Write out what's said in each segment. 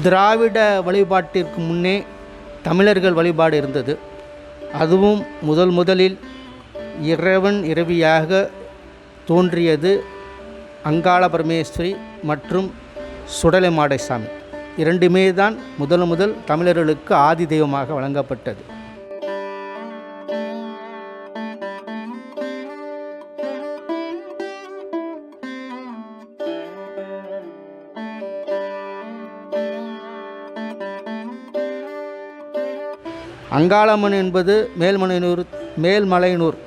திராவிட வழிபாட்டிற்கு முன்னே தமிழர்கள் வழிபாடு இருந்தது. அதுவும் முதலில் இறைவன் இறைவியாக தோன்றியது அங்காள பரமேஸ்வரி மற்றும் சுடலை மாடசாமி. இரண்டுமே தான் முதல் தமிழர்களுக்கு ஆதி தெய்வமாக வழங்கப்பட்டது. அங்காளம்மன் என்பது மேல்மலையனூர்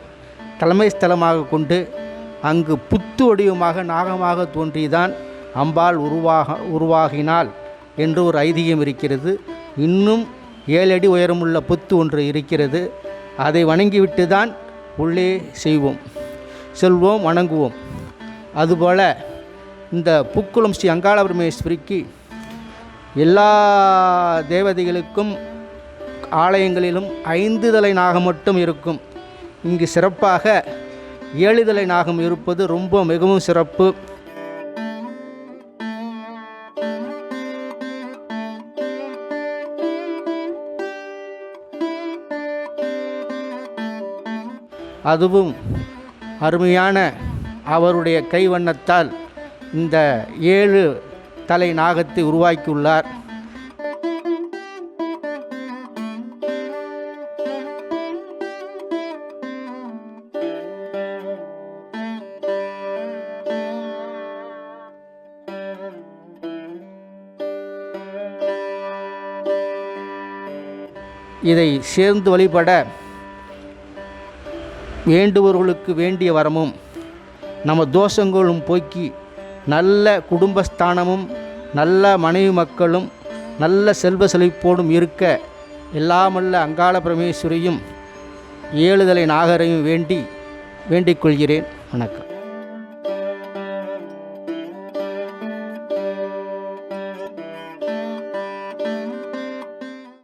தலைமை ஸ்தலமாக கொண்டு அங்கு புத்து வடிவமாக நாகமாக தோன்றிதான் அம்பாள் உருவாகினாள் என்று ஒரு ஐதீகம் இருக்கிறது. இன்னும் 7 அடி உயரமுள்ள புத்து ஒன்று இருக்கிறது. அதை வணங்கிவிட்டு தான் உள்ளே செல்வோம், வணங்குவோம். அதுபோல் இந்த புக்குளம் ஸ்ரீ அங்காள பரமேஸ்வரிக்கு எல்லா தேவதைகளுக்கும் ஆலயங்களிலும் 5 தலை நாகம் மட்டும் இருக்கும். இங்கு சிறப்பாக 7 தலை நாகம் இருப்பது மிகவும் சிறப்பு. அதுவும் அருமையான அவருடைய கைவண்ணத்தால் இந்த 7 தலை நாகத்தை உருவாக்கியுள்ளார். இதை சேர்ந்து வழிபட வேண்டுபவர்களுக்கு வேண்டிய வரமும் நம்ம தோஷங்களும் போக்கி நல்ல குடும்பஸ்தானமும் நல்ல மனைவி மக்களும் நல்ல செல்வ செழிப்போடும் இருக்க எல்லாமல்ல அங்காள பரமேஸ்வரியும் 7 தலை நாகரையும் வேண்டிக் கொள்கிறேன். வணக்கம்.